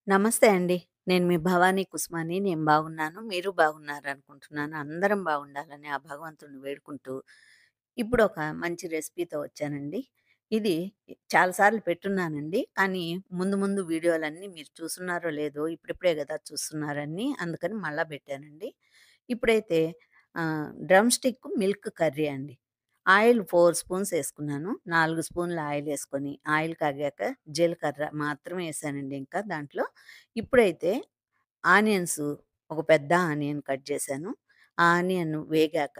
నమస్తే అండి. నేను మీ భవానీ కుసుమాని. నేను బాగున్నాను. మీరు బాగున్నారనుకుంటున్నాను. అందరం బాగుండాలని ఆ భగవంతుడిని వేడుకుంటూ, ఇప్పుడొక మంచి రెసిపీతో వచ్చానండి. ఇది చాలా సార్లు పెట్టున్నానండి. కానీ ముందు ముందు వీడియోలన్నీ మీరు చూసున్నారో లేదో ఇప్పుడిప్పుడే గదా చూస్తున్నారని అందుకని మళ్ళా పెట్టానండి. ఇప్పుడైతే డ్రమ్ స్టిక్ మిల్క్ కర్రీ అండి. ఆయిల్ 4 స్పూన్స్ ఏసుకున్నాను. 4 స్పూన్ల ఆయిలేసుకొని, ఆయిల్ కాగాక జీలకర్ర మాత్రమే ఏసానండి ఇంకా దాంట్లో. ఇప్పుడైతే ఆనియన్స్ ఒక పెద్ద ఆనియన్ కట్ చేశాను. ఆ ఆనియన్ వేగాక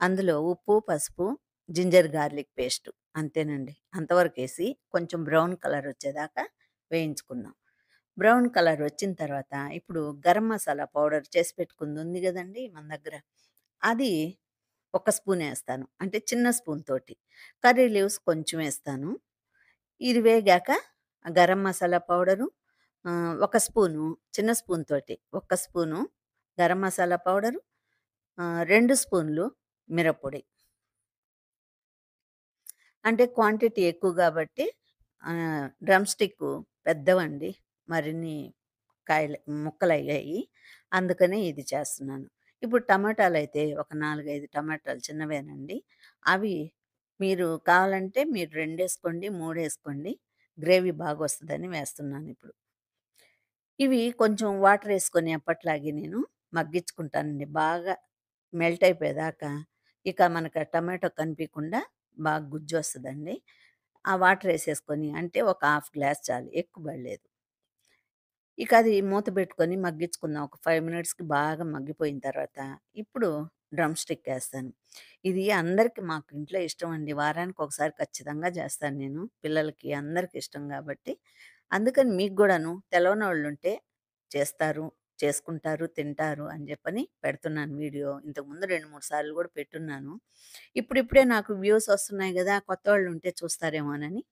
అందులో ఉప్పు, పసుపు, జింజర్ గార్లిక్ పేస్టు అంతేనండి. అంతవరకేసి కొంచెం బ్రౌన్ కలర్ వచ్చేదాకా వేయించుకుందాం. బ్రౌన్ కలర్ వచ్చిన తర్వాత ఇప్పుడు గరం మసాలా పౌడర్ చేసి పెట్టుకుంది ఉంది గదండీ మన దగ్గర. అది ఒక స్పూనేస్తాను. అంటే చిన్న స్పూన్ తోటి. కర్రీ లీవ్స్ కొంచెం ఏస్తాను. ఇది వేగాక గరం మసాలా పౌడరు, ఒక స్పూను చిన్న స్పూన్ తోటి ఒక స్పూను గరం మసాలా పౌడరు, 2 స్పూన్లు మిరప్పొడి. అంటే క్వాంటిటీ ఎక్కువ గాబట్టి డ్రమ్ స్టిక్కు పెద్దవండి. మరిన్ని కాయలు ముక్కలయ్యాయి. అందుకని ఇది చేస్తున్నాను. ఇప్పుడు టమాటాలైతే ఒక 4, 5 టమాటాలు చిన్నవేనండి. అవి మీరు కావాలంటే మీరు 2 ఏసుకోండి, 3 ఏసుకోండి. గ్రేవీ బాగొస్తదని వేస్తున్నానిప్పుడు. ఇవి కొంచెం వాటరేసుకొని ఎప్పట్లాగే నేను మగ్గించుకుంటానండి. బాగా మెల్ట్ అయిపోయేదాకా. ఇక మనకు ఆ టమాటో కనిపియకుండా బాగా గుజ్జొస్తదండి. ఆ వాటరేసేసుకొని అంటే ఒక హాఫ్ గ్లాస్ చాలు. ఎక్కువ పడలేదు. ఇక అది మూత పెట్టుకొని మగ్గించుకుందాం. ఒక 5 మినిట్స్‌కి బాగా మగ్గిపోయిన తర్వాత, ఇప్పుడు డ్రమ్ స్టిక్ ఏస్తాను. ఇది అందరికి మాకు ఇంట్లో ఇష్టమండి. వారానికి ఒకసారి ఖచ్చితంగా చేస్తాను నేను. పిల్లలకి అందరికి ఇష్టం గాబట్టి. అందుకని మీకు గూడాను తెలవనోళ్ళుంటే చేస్తారు, చేసుకుంటారు, తింటారు అని జెప్పని పెడుతున్నాను వీడియో. ఇంతకుముందు 2, 3 సార్లు గూడా పెట్టున్నాను. ఇప్పుడిప్పుడే నాకు వ్యూస్ వస్తున్నాయి గదా! కొత్తోళ్ళుంటే చూస్తారేమోనని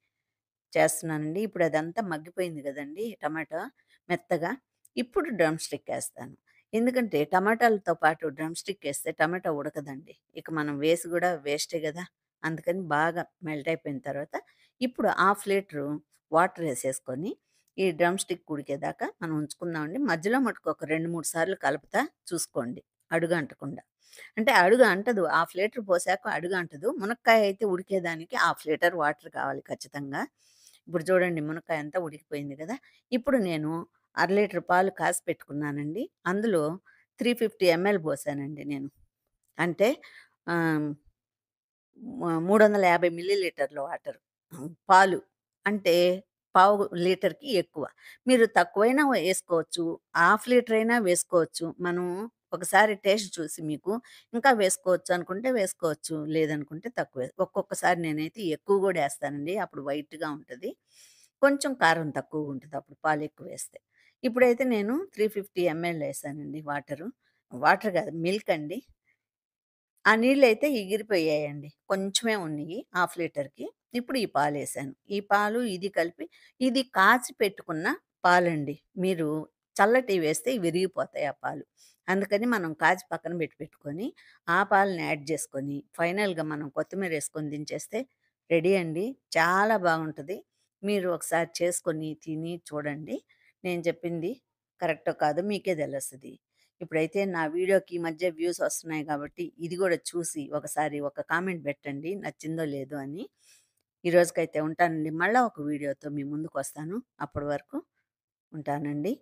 చేస్తున్నానండి. ఇప్పుడు అదంతా మగ్గిపోయింది గదండీ టమాటా మెత్తగా. ఇప్పుడు డ్రమ్ స్టిక్ ఏస్తాను. ఎందుకంటే టమాటాలతో పాటు డ్రమ్ స్టిక్ ఏస్తే టమాటా ఉడకదండి. ఇక మనం వేసి గూడా వేస్టే గదా! అందుకని బాగా మెల్ట్ అయిపోయిన తర్వాత ఇప్పుడు హాఫ్ లీటరు వాటర్ ఏసేసుకొని ఈ డ్రమ్ స్టిక్ ఉడికేదాకా మనం ఉంచుకుందామండి. మధ్యలో మటుకు ఒక 2, 3 సార్లు కలుపుతా చూసుకోండి. అడుగంటకుండా. అంటే అడుగు అంటదు. హాఫ్ లీటర్ పోసాక అడుగు అంటదు. మునక్కాయ అయితే ఉడికేదానికి హాఫ్ లీటర్ వాటర్ కావాలి ఖచ్చితంగా. ఇప్పుడు చూడండి మునక్కాయ అంతా ఉడికిపోయింది గదా! ఇప్పుడు నేను అర లీటర్ పాలు కాసి పెట్టుకున్నానండి. అందులో 350 ఎంఎల్ పోసానండి నేను. అంటే ఆహ్, 350 మిల్లీలీటర్ల వాటర్. పాలు. అంటే పావు లీటర్‌కి ఎక్కువ. మీరు తక్కువైనా ఏసుకోవచ్చు. హాఫ్ లీటర్ అయినా వేసుకోవచ్చు. మనం ఒకసారి టేస్ట్ చూసి మీకు ఇంకా వేసుకోవచ్చు అనుకుంటే వేసుకోవచ్చు. లేదనుకుంటే తక్కువే. ఒక్కొక్కసారి నేనైతే ఎక్కువ గూడా ఏస్తానండి. అప్పుడు వైట్‌గా ఉంటది. కొంచెం కారం తక్కువగుంటది అప్పుడు పాలెక్కువేస్తే. ఇప్పుడైతే నేను 350 ఎంఎల్ ఏసానండి వాటరు. వాటర్ గాదు మిల్క్ అండి. ఆ నీళ్ళైతే ఎగిరిపోయాయండి. కొంచెమే ఉన్నయి హాఫ్ లీటర్‌కి. ఇప్పుడు ఈ పాలేసాను. ఈ పాలు ఇది కలిపి ఇది కాచి పెట్టుకున్న పాలండి. మీరు చల్లటివి వేస్తే విరిగిపోతాయి ఆ పాలు. అందుకని మనం కాచి పక్కన పెట్టుకొని, ఆ పాలని యాడ్ చేసుకొని, ఫైనల్‌గా మనం కొత్తిమీరేసుకొని దించేస్తే రెడీ అండి. చాలా బాగుంటది. మీరు ఒకసారి చేసుకొని తిని చూడండి. నేను చెప్పింది కరెక్టో కాదో మీకే తెలుస్తది. ఇప్పుడైతే నా వీడియోకి ఈ మధ్య వ్యూస్ వస్తున్నాయి కాబట్టి, ఇది గూడా చూసి ఒకసారి ఒక కామెంట్ పెట్టండి. నచ్చిందో లేదో అని. ఈ రోజుకైతే ఉంటానండి. మళ్ళా ఒక వీడియోతో మీ ముందుకొస్తాను. అప్పటి వరకు ఉంటానండి.